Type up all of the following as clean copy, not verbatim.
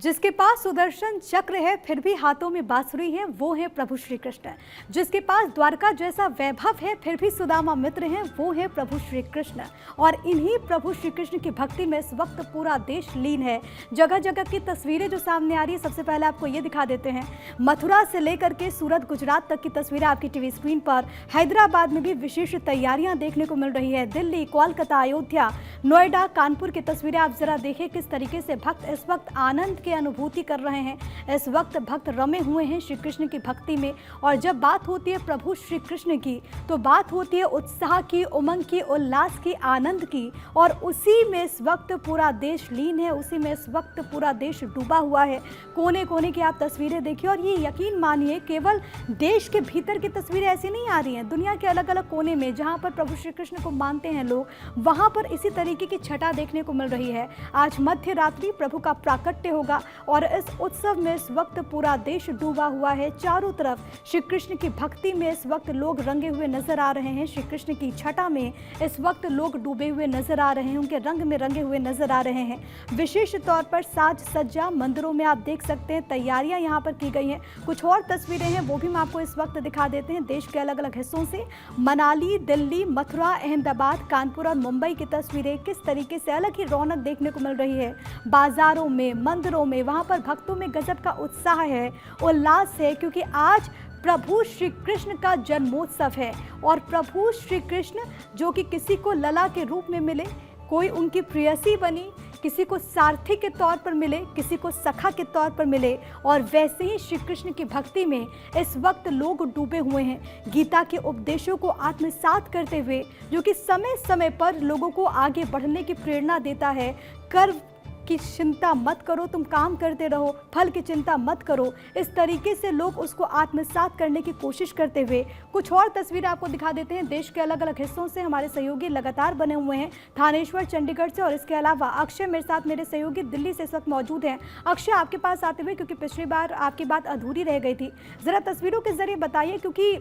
जिसके पास सुदर्शन चक्र है फिर भी हाथों में बांसुरी है, वो है प्रभु श्री कृष्ण। जिसके पास द्वारका जैसा वैभव है फिर भी सुदामा मित्र हैं, वो है प्रभु श्री कृष्ण। और इन्हीं प्रभु श्री कृष्ण की भक्ति में इस वक्त पूरा देश लीन है। जगह जगह की तस्वीरें जो सामने आ रही है, सबसे पहले आपको ये दिखा देते हैं। मथुरा से लेकर के सूरत गुजरात तक की तस्वीरें आपकी टीवी स्क्रीन पर। हैदराबाद में भी विशेष तैयारियां देखने को मिल रही है। दिल्ली, कोलकाता, अयोध्या, नोएडा, कानपुर की तस्वीरें आप जरा देखिए किस तरीके से भक्त इस वक्त आनंद की अनुभूति कर रहे हैं। इस वक्त भक्त रमे हुए हैं श्री कृष्ण की भक्ति में। और जब बात होती है प्रभु श्री कृष्ण की तो बात होती है उत्साह की, उमंग की, उल्लास की, आनंद की। और उसी में इस वक्त पूरा देश लीन है, उसी में इस वक्त पूरा देश डूबा हुआ है। कोने कोने की आप तस्वीरें देखिए और ये यकीन मानिए केवल देश के भीतर की तस्वीरें ऐसी नहीं आ रही हैं। दुनिया के अलग अलग कोने में जहाँ पर प्रभु श्री कृष्ण को मानते हैं लोग, वहाँ पर इसी तरीके की छटा देखने को मिल रही है। आज मध्य रात्रि प्रभु का प्राकट्य होगा और इस उत्सव में इस वक्त पूरा देश डूबा हुआ है। चारों तरफ श्री कृष्ण की भक्ति में इस वक्त लोग रंगे हुए नजर आ रहे हैं। श्री कृष्ण की छटा में इस वक्त लोग डूबे हुए नजर आ रहे हैं, उनके रंग में रंगे हुए नजर आ रहे हैं। विशेष तौर पर साज सज्जा मंदिरों में आप देख सकते हैं, तैयारियां यहाँ पर की गई हैं। कुछ और तस्वीरें हैं वो भी हम आपको इस वक्त दिखा देते हैं देश के अलग अलग हिस्सों से। मनाली, दिल्ली, मथुरा, अहमदाबाद, कानपुर और मुंबई की तस्वीरें किस तरीके से अलग ही रौनक देखने को मिल रही है। बाजारों में, मंदिरों में, वहाँ पर भक्तों में गजब का उत्साह है, उल्लास है, क्योंकि आज प्रभु श्री कृष्ण का जन्मोत्सव है। और प्रभु श्री कृष्ण जो कि किसी को लला के रूप में मिले, कोई उनकी प्रेयसी बनी, किसी को सारथी के तौर पर मिले, किसी को सखा के तौर पर मिले। और वैसे ही श्री कृष्ण की भक्ति में इस वक्त लोग डूबे हुए हैं, गीता के उपदेशों को आत्मसात करते हुए, जो कि समय समय पर लोगों को आगे बढ़ने की प्रेरणा देता है। कर्म की चिंता मत करो, तुम काम करते रहो, फल की चिंता मत करो। इस तरीके से लोग उसको आत्मसात करने की कोशिश करते हुए कुछ और तस्वीरें आपको दिखा देते हैं देश के अलग अलग हिस्सों से। हमारे सहयोगी लगातार बने हुए हैं थानेश्वर, चंडीगढ़ से, और इसके अलावा अक्षय मेरे साथ, मेरे सहयोगी दिल्ली से इस वक्त मौजूद हैं। अक्षय, आपके पास आते हुए, क्योंकि पिछली बार आपकी बात अधूरी रह गई थी, ज़रा तस्वीरों के जरिए बताइए, क्योंकि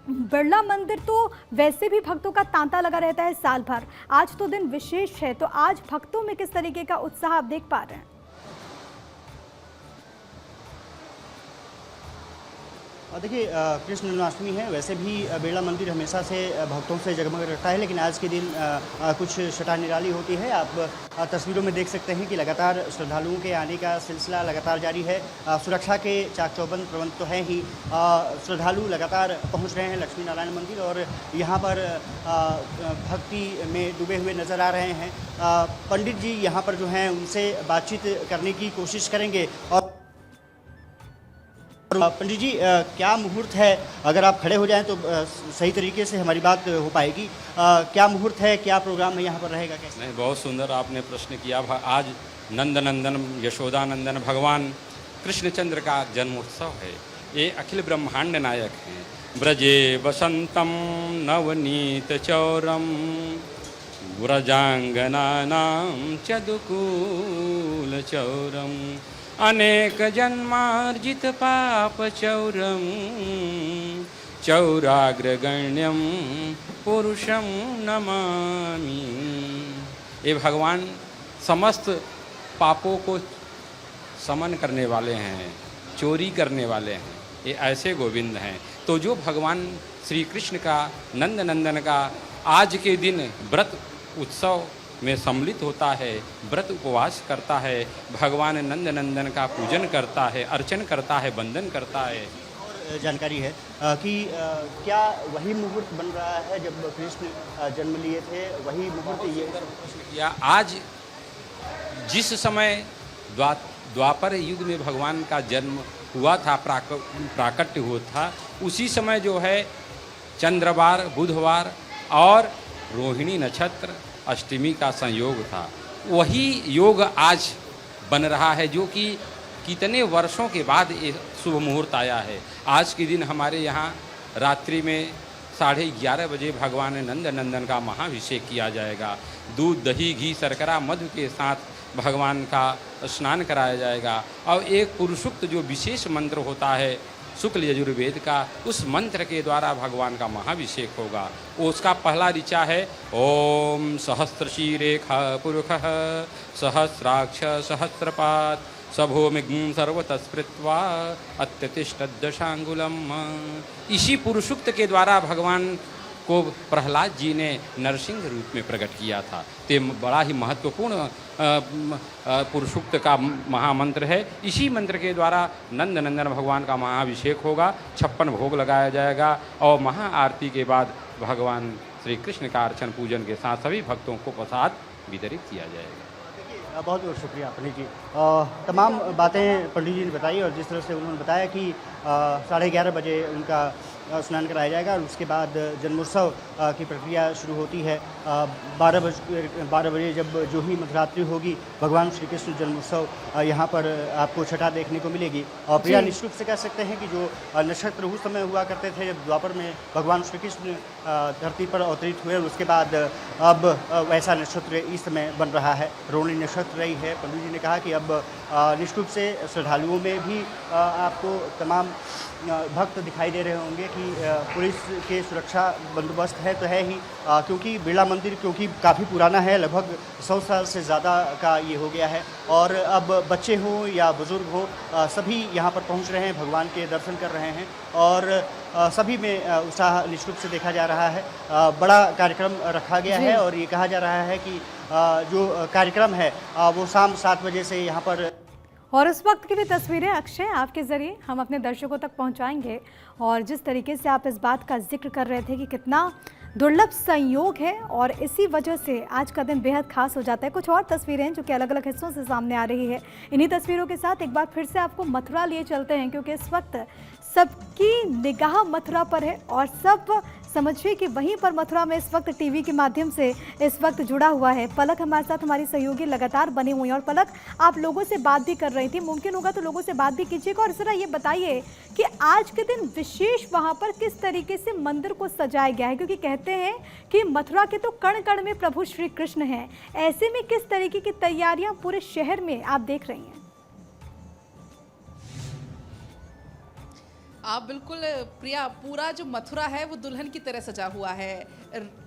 बिरला मंदिर तो वैसे भी भक्तों का तांता लगा रहता है साल भर, आज तो दिन विशेष है, तो आज भक्तों में किस तरीके का उत्साह आप देख पा रहे हैं? देखिए, कृष्ण जन्माष्टमी है, वैसे भी बिरला मंदिर हमेशा से भक्तों से जगमग रहता है, लेकिन आज के दिन कुछ छटा निराली होती है। आप तस्वीरों में देख सकते हैं कि लगातार श्रद्धालुओं के आने का सिलसिला लगातार जारी है। सुरक्षा के चाक चौबंद प्रबंध तो हैं ही, श्रद्धालु लगातार पहुंच रहे हैं लक्ष्मी नारायण मंदिर और यहाँ पर भक्ति में डूबे हुए नज़र आ रहे हैं। पंडित जी यहाँ पर जो हैं उनसे बातचीत करने की कोशिश करेंगे। और पंडित जी, क्या मुहूर्त है? अगर आप खड़े हो जाएं तो सही तरीके से हमारी बात हो पाएगी। क्या मुहूर्त है, क्या प्रोग्राम है यहाँ पर रहेगा, कैसे? नहीं, बहुत सुंदर आपने प्रश्न किया। आज नंदनंदन यशोदानंदन भगवान कृष्णचंद्र का जन्मोत्सव है। ये अखिल ब्रह्मांड नायक हैं। ब्रजे वसंतम नवनीत चौरम व्रजांगनानां चदुकूल चौरम अनेक जन्मार्जित पाप चौरम चौराग्रगण्यम पुरुषम नमामि। ये भगवान समस्त पापों को समन करने वाले हैं, चोरी करने वाले हैं, ये ऐसे गोविंद हैं। तो जो भगवान श्री कृष्ण का, नंद नंदन का आज के दिन व्रत उत्सव में सम्मिलित होता है, व्रत उपवास करता है, भगवान नंद नंदन का पूजन करता है, अर्चन करता है, वंदन करता है। और जानकारी है कि क्या वही मुहूर्त बन रहा है जब कृष्ण जन्म लिए थे, वही मुहूर्त ये या आज जिस समय द्वापर युग में भगवान का जन्म हुआ था, प्राकट्य हुआ था, उसी समय जो है चंद्रवार, बुधवार और रोहिणी नक्षत्र अष्टमी का संयोग था। वही योग आज बन रहा है, जो कि कितने वर्षों के बाद ये शुभ मुहूर्त आया है। आज के दिन हमारे यहाँ रात्रि में 11:30 बजे भगवान नंद नंदन का महाभिषेक किया जाएगा। दूध, दही, घी, शर्करा, मधु के साथ भगवान का स्नान कराया जाएगा। और एक पुरुषोक्त जो विशेष मंत्र होता है शुक्ल यजुर्वेद का, उस मंत्र के द्वारा भगवान का महाभिषेक होगा। उसका पहला ऋचा है ओम सहस्रशीरेखा पुरुषः सहस्राक्ष सहस्रपाद सभोमिग्ं सर्वतस्पृत्वा अत्यतिष्ठदशांगुलम। इसी पुरुषुक्त के द्वारा भगवान को प्रहलाद जी ने नरसिंह रूप में प्रकट किया था। ते बड़ा ही महत्वपूर्ण पुरुषुक्त का महामंत्र है। इसी मंत्र के द्वारा नंद नंदन भगवान का महाअभिषेक होगा, 56 भोग लगाया जाएगा और महाआरती के बाद भगवान श्री कृष्ण का अर्चन पूजन के साथ सभी भक्तों को प्रसाद वितरित किया जाएगा। बहुत बहुत शुक्रिया पंडित जी। तमाम बातें पंडित जी ने बताई और जिस तरह से उन्होंने बताया कि 11:30 बजे उनका स्नान कराया जाएगा और उसके बाद जन्मोत्सव की प्रक्रिया शुरू होती है। 12 बजे जब जो ही मध्यरात्रि होगी भगवान श्री कृष्ण जन्मोत्सव यहाँ पर आपको छठा देखने को मिलेगी। और प्रिया, निश्चित रूप से कह सकते हैं कि जो नक्षत्र उस समय हुआ करते थे जब द्वापर में भगवान श्री कृष्ण धरती पर अवतरित हुए, उसके बाद अब वैसा नक्षत्र इस समय बन रहा है, रोहिणी नक्षत्र रही है। पंडित जी ने कहा कि अब निश्चित रूप से श्रद्धालुओं में भी आपको तमाम भक्त दिखाई दे रहे होंगे कि पुलिस के सुरक्षा बंदोबस्त है तो है ही, क्योंकि बिरला मंदिर क्योंकि काफ़ी पुराना है, लगभग 100 साल से ज़्यादा का ये हो गया है और अब बच्चे हों या बुज़ुर्ग हों सभी यहाँ पर पहुँच रहे हैं, भगवान के दर्शन कर रहे हैं और सभी में उत्साह निश्चित रूप से देखा जा रहा है। बड़ा कार्यक्रम रखा गया है और ये कहा जा रहा है कि जो कार्यक्रम है वो शाम 7 बजे से यहाँ पर। और उस वक्त की भी तस्वीरें अक्षय आपके ज़रिए हम अपने दर्शकों तक पहुंचाएंगे। और जिस तरीके से आप इस बात का जिक्र कर रहे थे कि कितना दुर्लभ संयोग है और इसी वजह से आज का दिन बेहद खास हो जाता है। कुछ और तस्वीरें हैं जो कि अलग अलग हिस्सों से सामने आ रही है। इन्हीं तस्वीरों के साथ एक बार फिर से आपको मथुरा लिए चलते हैं, क्योंकि इस वक्त सबकी निगाह मथुरा पर है और सब समझिए कि वहीं पर मथुरा में इस वक्त टीवी के माध्यम से इस वक्त जुड़ा हुआ है। पलक हमारे साथ हमारी सहयोगी लगातार बनी हुई है और पलक आप लोगों से बात भी कर रही थी, मुमकिन होगा तो लोगों से बात भी कीजिएगा। और जरा ये बताइए कि आज के दिन विशेष वहाँ पर किस तरीके से मंदिर को सजाया गया है, क्योंकि कहते हैं कि मथुरा के तो कण कण में प्रभु श्री कृष्ण हैं। ऐसे में किस तरीके की तैयारियां पूरे शहर में आप देख रही हैं? आप बिल्कुल प्रिया, पूरा जो मथुरा है वो दुल्हन की तरह सजा हुआ है,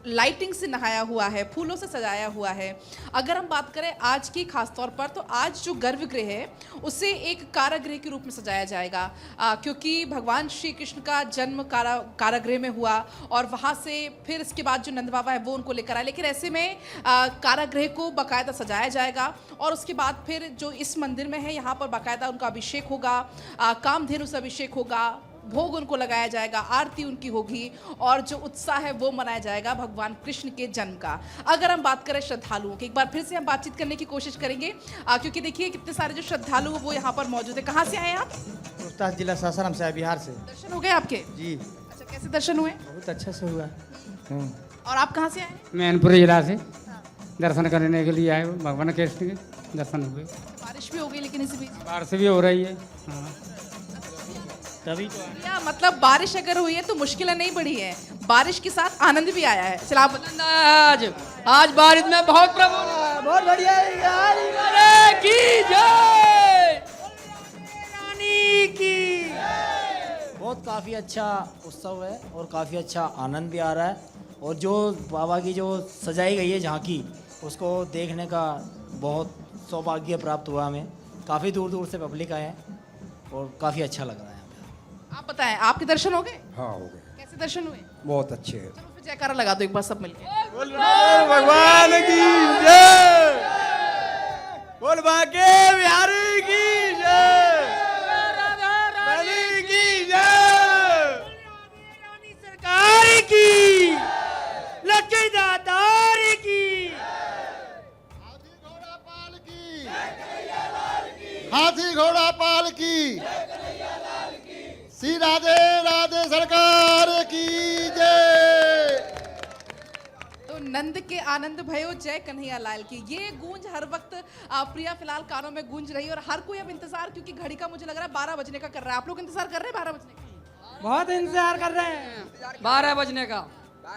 लाइटिंग से नहाया हुआ है, फूलों से सजाया हुआ है। अगर हम बात करें आज की खास तौर पर, तो आज जो गर्भगृह है उसे एक कारागृह के रूप में सजाया जाएगा, क्योंकि भगवान श्री कृष्ण का जन्म कारागृह में हुआ और वहाँ से फिर इसके बाद जो नंद बाबा है वो उनको लेकर आए। लेकिन ऐसे में कारागृह को बाकायदा सजाया जाएगा और उसके बाद फिर जो इस मंदिर में है यहाँ पर बाकायदा उनका अभिषेक होगा, कामधेनु से अभिषेक होगा, भोग उनको लगाया जाएगा, आरती उनकी होगी और जो उत्साह है वो मनाया जाएगा भगवान कृष्ण के जन्म का। अगर हम बात करें श्रद्धालुओं की, एक बार फिर से हम बातचीत करने की कोशिश करेंगे, क्योंकि देखिए कितने सारे जो श्रद्धालु वो यहाँ पर मौजूद है। कहाँ से आए आप? रोहतास जिला सासाराम से, बिहार से। दर्शन हो गए आपके? जी। अच्छा, कैसे दर्शन हुए? बहुत अच्छा से हुआ। और आप कहाँ से आए? मैनपुर जिला से दर्शन करने के लिए आए, भगवान कृष्ण के दर्शन हुए। बारिश भी हो गई लेकिन इसी बीच बारिश भी हो रही है। हाँ, तभी या मतलब बारिश अगर हुई है तो मुश्किलें नहीं बढ़ी है, बारिश के साथ आनंद भी आया है। चला आप आज बारिश में बहुत प्रभु बहुत बढ़िया की जय, रानी की। बहुत काफ़ी अच्छा उत्सव है और काफ़ी अच्छा आनंद भी आ रहा है और जो बाबा की जो सजाई गई है झांकी उसको देखने का बहुत सौभाग्य प्राप्त हुआ हमें। काफ़ी दूर दूर से पब्लिक आए हैं और काफ़ी अच्छा लग रहा है। आप बताएं, आपके दर्शन हो गए? हाँ हो गए, कैसे दर्शन हुए? बहुत अच्छे। चलो फिर जयकारा लगा दो एक बार सब मिलके। भगवान की जय, बोल बाके बिहारी की जय, बलि की जय, सरकार की, लक्ष्मी दातार की, हाथी घोड़ा पाल की, श्री राधे राधे सरकार की जय। तो नंद के आनंद भयो जय कन्हैया लाल की, ये गूंज हर वक्त प्रिया फिलहाल कानों में गूंज रही है और हर कोई अब इंतजार, क्योंकि घड़ी का मुझे लग रहा है 12 बजने का कर रहा है। आप लोग इंतजार कर रहे हैं 12 बजने का? बहुत इंतजार कर रहे हैं 12 बजने का।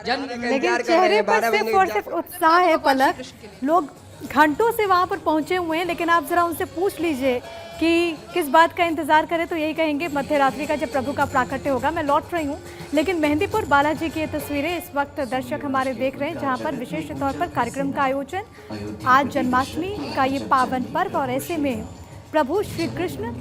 लेकिन चेहरे पर सिर्फ और सिर्फ उत्साह है पलक। लोग घंटों से वहाँ पर पहुँचे हुए हैं, लेकिन आप ज़रा उनसे पूछ लीजिए कि किस बात का इंतज़ार करें तो यही कहेंगे मध्य रात्रि का जब प्रभु का प्राकट्य होगा। मैं लौट रही हूँ, लेकिन मेहंदीपुर बालाजी की ये तस्वीरें इस वक्त दर्शक हमारे देख रहे हैं, जहाँ पर विशेष तौर पर कार्यक्रम का आयोजन, आज जन्माष्टमी का ये पावन पर्व और ऐसे में प्रभु श्री कृष्ण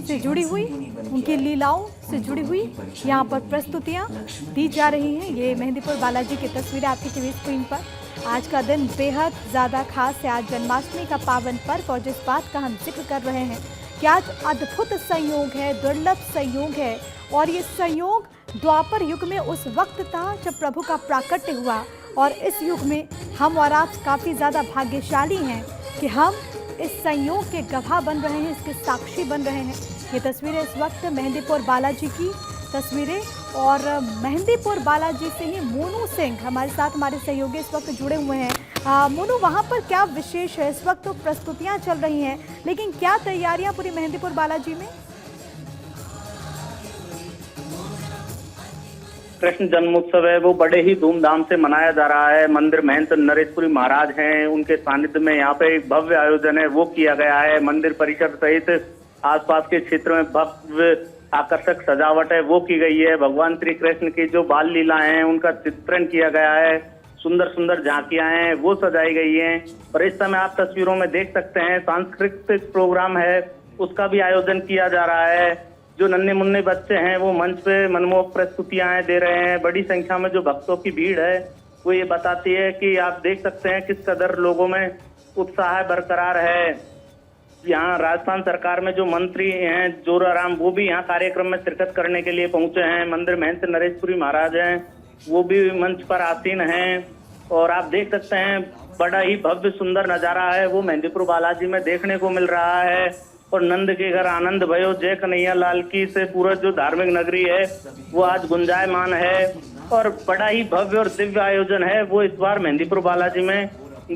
से जुड़ी हुई, उनकी लीलाओं से जुड़ी हुई यहाँ पर प्रस्तुतियाँ दी जा रही हैं। ये मेहंदीपुर बालाजी की तस्वीरें आपकी टीवी स्क्रीन पर। आज का दिन बेहद ज़्यादा खास है। आज जन्माष्टमी का पावन पर्व, और जिस बात का हम जिक्र कर रहे हैं कि आज अद्भुत संयोग है, दुर्लभ संयोग है, और ये संयोग द्वापर युग में उस वक्त था जब प्रभु का प्राकट्य हुआ, और इस युग में हम और आप काफ़ी ज़्यादा भाग्यशाली हैं कि हम इस संयोग के गवाह बन रहे हैं, इसके साक्षी बन रहे हैं। ये तस्वीरें इस वक्त मेहंदीपुर बालाजी की तस्वीरें, और मेहंदीपुर बालाजी से ही मोनू सिंह हमारे साथ, हमारे सहयोगी इस वक्त जुड़े हुए हैं। मोनू, वहाँ पर क्या विशेष है? इस वक्त तो प्रस्तुतियाँ चल रही हैं, लेकिन क्या तैयारियाँ पूरी मेहंदीपुर बालाजी में? कृष्ण जन्मोत्सव है वो बड़े ही धूमधाम से मनाया जा रहा है। मंदिर महंत नरेशपुरी महाराज हैं, उनके सानिध्य में यहाँ पे एक भव्य आयोजन है वो किया गया है। मंदिर परिसर सहित आसपास के क्षेत्र में भव्य आकर्षक सजावट है वो की गई है। भगवान श्री कृष्ण की जो बाल लीला है उनका चित्रण किया गया है। सुंदर सुंदर झांकियां हैं वो सजाई गई हैं। और इस समय आप तस्वीरों में देख सकते हैं सांस्कृतिक प्रोग्राम है उसका भी आयोजन किया जा रहा है। जो नन्हे मुन्ने बच्चे हैं वो मंच पे मनमोहक प्रस्तुतियां दे रहे हैं। बड़ी संख्या में जो भक्तों की भीड़ है वो ये बताती है कि आप देख सकते हैं किस कदर लोगों में उत्साह बरकरार है। यहाँ राजस्थान सरकार में जो मंत्री हैं जोराराम, वो भी यहाँ कार्यक्रम में शिरकत करने के लिए पहुंचे हैं। मंदिर महंत नरेशपुरी महाराज हैं, वो भी मंच पर आसीन हैं। और आप देख सकते हैं बड़ा ही भव्य सुंदर नजारा है वो मेहंदीपुर बालाजी में देखने को मिल रहा है। और नंद के घर आनंद भयो, जय कन्हैया लाल की से पूरा जो धार्मिक नगरी है वो आज गुंजायमान है। और बड़ा ही भव्य और दिव्य आयोजन है वो इस बार मेहंदीपुर बालाजी में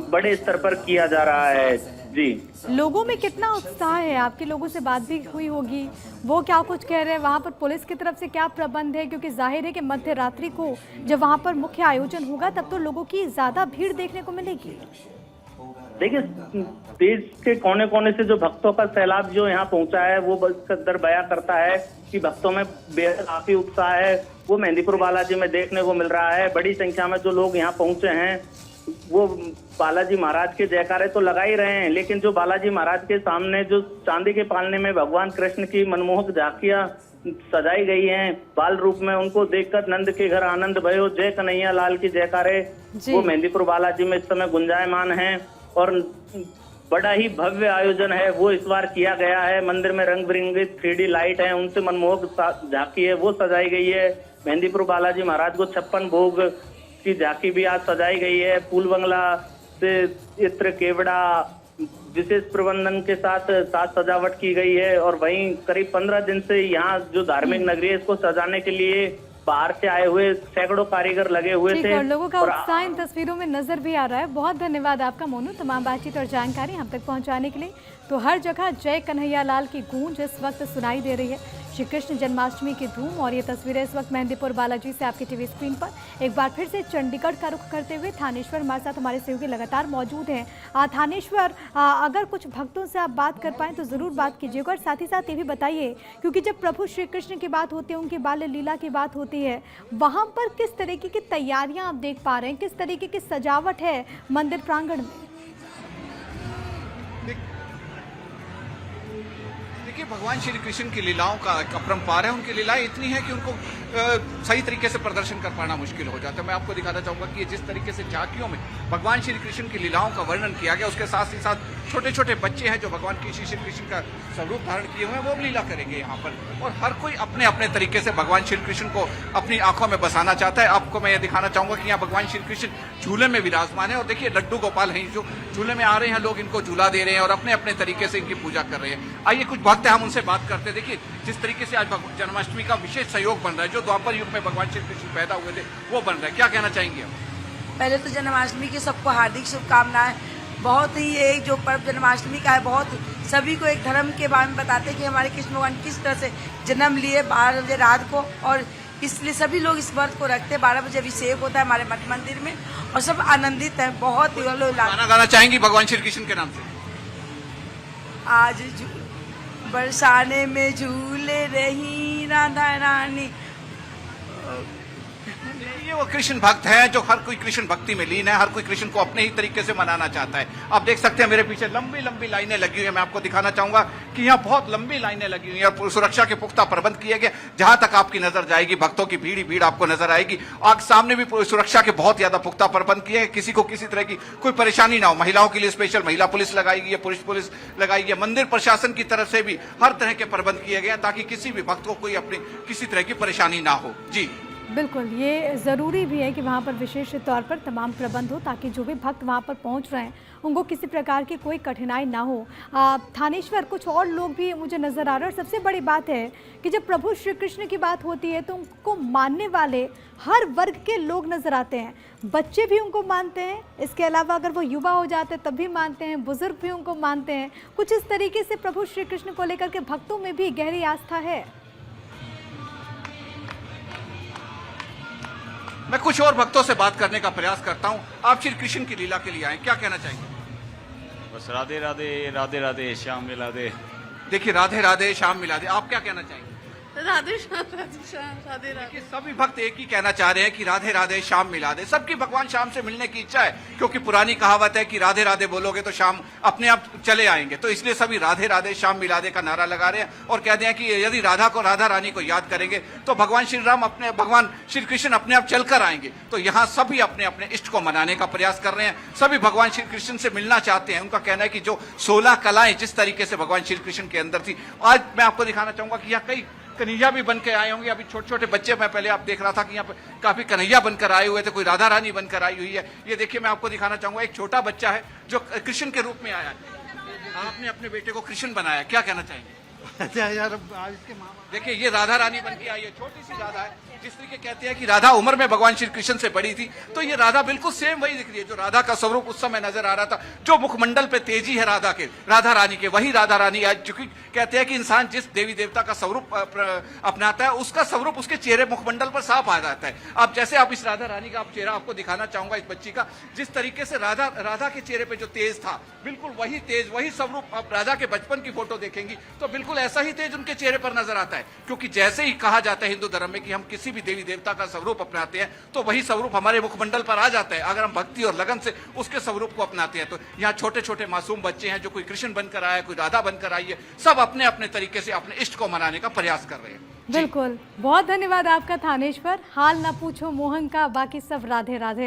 बड़े स्तर पर किया जा रहा है। जी, लोगों में कितना उत्साह है? आपके लोगों से बात भी हुई होगी, वो क्या कुछ कह रहे हैं? वहाँ पर पुलिस की तरफ से क्या प्रबंध है? क्योंकि जाहिर है कि मध्य रात्रि को जब वहाँ पर मुख्य आयोजन होगा तब तो लोगों की ज्यादा भीड़ देखने को मिलेगी। देखिए, देश के कोने कोने से जो भक्तों का सैलाब जो यहाँ पहुंचा है वो कदर बयां करता है कि भक्तों में बेहद काफी उत्साह है वो मेहंदीपुर बालाजी में देखने को मिल रहा है। बड़ी संख्या में जो लोग यहाँ पहुंचे हैं वो बालाजी महाराज के जयकारे तो लगा ही रहे हैं, लेकिन जो बालाजी महाराज के सामने जो चांदी के पालने में भगवान कृष्ण की मनमोहक झांकियां सजाई गई हैं बाल रूप में, उनको देखकर नंद के घर आनंद भयो, जय कन्हैया लाल की जयकारे वो मेहंदीपुर बालाजी में इस समय गुंजायमान हैं। और बड़ा ही भव्य आयोजन है वो इस बार किया गया है। मंदिर में रंग बिरंगी 3D लाइट है, उनसे मनमोहक झांकी है वो सजाई गई है। मेहंदीपुर बालाजी महाराज को 56 भोग की झांकी भी आज सजाई गई है। फूल बंगला से इत्र केवड़ा विशेष प्रबंधन के साथ सजावट की गई है। और वहीं करीब 15 दिन से यहाँ जो धार्मिक नगरी है इसको सजाने के लिए बाहर से आए हुए सैकड़ों कारीगर लगे हुए थे। और लोगों का उत्साह इन तस्वीरों में नजर भी आ रहा है। बहुत धन्यवाद आपका मोनू, तमाम बातचीत और जानकारी हम तक पहुंचाने के लिए। तो हर जगह जय कन्हैया लाल की गूंज इस वक्त सुनाई दे रही है, श्री कृष्ण जन्माष्टमी की धूम। और ये तस्वीरें इस वक्त मेहंदीपुर बालाजी से आपकी टीवी स्क्रीन पर। एक बार फिर से चंडीगढ़ का रुख करते हुए थानेश्वर हमारे साथ, हमारे सहयोगी लगातार मौजूद हैं। थानेश्वर, अगर कुछ भक्तों से आप बात कर पाएँ तो ज़रूर बात कीजिएगा, और साथ ही साथ ये भी बताइए क्योंकि जब प्रभु श्री कृष्ण की बात होती है, उनकी बाल लीला की बात होती है, वहाँ पर किस तरीके की तैयारियाँ आप देख पा रहे हैं, किस तरीके की सजावट है मंदिर प्रांगण में? देखिए, भगवान श्री कृष्ण की लीलाओं का अपरंपार है। उनकी लीलाएं इतनी है कि उनको सही तरीके से प्रदर्शन कर पाना मुश्किल हो जाता है। मैं आपको दिखाना चाहूंगा कि जिस तरीके से झांकियों में भगवान श्री कृष्ण की लीलाओं का वर्णन किया गया, उसके साथ ही साथ छोटे छोटे बच्चे हैं जो भगवान की श्री कृष्ण का स्वरूप धारण किए हुए हैं, वो भी लीला करेंगे यहाँ पर। और हर कोई अपने अपने तरीके से भगवान श्री कृष्ण को अपनी आंखों में बसाना चाहता है। आपको मैं ये दिखाना चाहूंगा कि यहाँ भगवान श्री कृष्ण झूले में विराजमान है। और देखिए, लड्डू गोपाल हैं जो झूले में आ रहे हैं, लोग इनको झूला दे रहे हैं और अपने अपने तरीके से इनकी पूजा कर रहे हैं। आइए कुछ भक्त हैं, हम उनसे बात करते हैं। देखिए, जिस तरीके से आज जन्माष्टमी का विशेष सहयोग बन रहा है, जो द्वापर युग में भगवान श्री कृष्ण पैदा हुए थे वो बन रहा है, क्या कहना चाहेंगे आप? पहले तो जन्माष्टमी की सबको हार्दिक शुभकामनाएं। बहुत ही एक जो पर्व जन्माष्टमी का है, बहुत सभी को एक धर्म के बारे में बताते हैं कि हमारे कृष्ण भगवान किस तरह से जन्म लिए 12 बजे रात को, और इसलिए सभी लोग इस व्रत को रखते हैं। 12 बजे अभिषेक होता है हमारे मठ मंदिर में और सब आनंदित हैं। बहुत ही गाना गाना चाहेंगी भगवान श्री कृष्ण के नाम से? आज बरसाने में झूले रही राधा रानी, ये वो कृष्ण भक्त हैं जो हर कोई कृष्ण भक्ति में लीन है, हर कोई कृष्ण को अपने ही तरीके से मनाना चाहता है। आप देख सकते हैं मेरे पीछे लंबी लंबी लाइनें लगी हुई है। मैं आपको दिखाना चाहूंगा कि यहाँ बहुत लंबी लाइनें लगी हुई हैं और सुरक्षा के पुख्ता प्रबंध किए गए। जहां तक आपकी नजर जाएगी भक्तों की भीड़ ही भीड़ आपको नजर आएगी। आग सामने भी सुरक्षा के बहुत ज्यादा पुख्ता प्रबंध किए हैं, किसी को किसी तरह की कोई परेशानी ना हो। महिलाओं के लिए स्पेशल महिला पुलिस लगाई गई है, पुलिस लगाई गई है। मंदिर प्रशासन की तरफ से भी हर तरह के प्रबंध किए गए हैं ताकि किसी भी भक्त को कोई अपनी किसी तरह की परेशानी ना हो। जी बिल्कुल, ये ज़रूरी भी है कि वहाँ पर विशेष तौर पर तमाम प्रबंध हो ताकि जो भी भक्त वहाँ पर पहुँच रहे हैं उनको किसी प्रकार की कोई कठिनाई ना हो। थानेश्वर, कुछ और लोग भी मुझे नज़र आ रहे हैं और सबसे बड़ी बात है कि जब प्रभु श्री कृष्ण की बात होती है तो उनको मानने वाले हर वर्ग के लोग नज़र आते हैं। बच्चे भी उनको मानते हैं, इसके अलावा अगर वो युवा हो जाते हैं तब भी मानते हैं, बुजुर्ग भी उनको मानते हैं। कुछ इस तरीके से प्रभु श्री कृष्ण को लेकर के भक्तों में भी गहरी आस्था है। मैं कुछ और भक्तों से बात करने का प्रयास करता हूं। आप श्री कृष्ण की लीला के लिए आए, क्या कहना चाहेंगे? बस राधे राधे राधे राधे श्याम मिला दे। देखिए राधे राधे श्याम मिला दे, आप क्या कहना चाहेंगे? राधे श्याम राधे श्याम राधे राधे। देखिए सभी भक्त एक ही कहना चाह रहे हैं कि राधे राधे श्याम मिला दे। सबकी भगवान श्याम से मिलने की इच्छा है, क्योंकि पुरानी कहावत है कि राधे राधे बोलोगे तो श्याम अपने आप चले आएंगे। तो इसलिए सभी राधे राधे श्याम मिला दे का नारा लगा रहे हैं और कहते हैं कि यदि राधा को, राधा रानी को याद करेंगे तो भगवान श्री राम भगवान श्री कृष्ण अपने आप चलकर आएंगे। तो यहाँ सभी अपने अपने इष्ट को मनाने का प्रयास कर रहे हैं। सभी भगवान श्री कृष्ण से मिलना चाहते हैं। उनका कहना है कि जो 16 कलाएं जिस तरीके से भगवान श्री कृष्ण के अंदर थी, आज मैं आपको दिखाना चाहूंगा कि यहाँ कई कन्हैया भी बन के आए होंगे। अभी छोटे छोटे बच्चे, मैं पहले आप देख रहा था कि यहाँ पे काफी कन्हैया बनकर आए हुए थे, कोई राधा रानी बनकर आई हुई है। ये देखिए मैं आपको दिखाना चाहूंगा, एक छोटा बच्चा है जो कृष्ण के रूप में आया है। आपने अपने बेटे को कृष्ण बनाया, क्या कहना चाहेंगे? यार देखिए ये राधा रानी बन के आई है, छोटी सी राधा है। जिस तरीके कहते हैं कि राधा उम्र में भगवान श्री कृष्ण से बड़ी थी, तो ये राधा बिल्कुल सेम वही दिख रही है जो राधा का स्वरूप उस समय नजर आ रहा था। जो मुखमंडल पे तेजी है राधा रानी के, वही राधा रानी आज, चूंकि कहते हैं कि इंसान जिस देवी देवता का स्वरूप अपनाता है उसका स्वरूप उसके चेहरे मुखमंडल पर साफ आ जाता है। अब जैसे आप इस राधा रानी का चेहरा आपको दिखाना चाहूंगा, इस बच्ची का, जिस तरीके से राधा के चेहरे पे जो तेज था, बिल्कुल वही तेज, वही स्वरूप। आप राधा के बचपन की फोटो देखेंगी तो बिल्कुल ऐसा ही तेज उनके चेहरे पर नजर आता है। क्योंकि जैसे ही कहा जाता है हिंदू धर्म में कि हम किसी भी देवी देवता का स्वरूप अपनाते हैं तो वही स्वरूप हमारे मुखमंडल पर आ जाता है अगर हम भक्ति और लगन से उसके स्वरूप को अपनाते हैं। तो यहाँ छोटे छोटे मासूम बच्चे हैं, जो कोई कृष्ण बनकर आया, कोई राधा बनकर आई है, सब अपने अपने तरीके से अपने इष्ट को मनाने का प्रयास कर रहे हैं। बिल्कुल, बहुत धन्यवाद आपका थानेश्वर। हाल ना पूछो मोहन का, बाकी सब राधे राधे।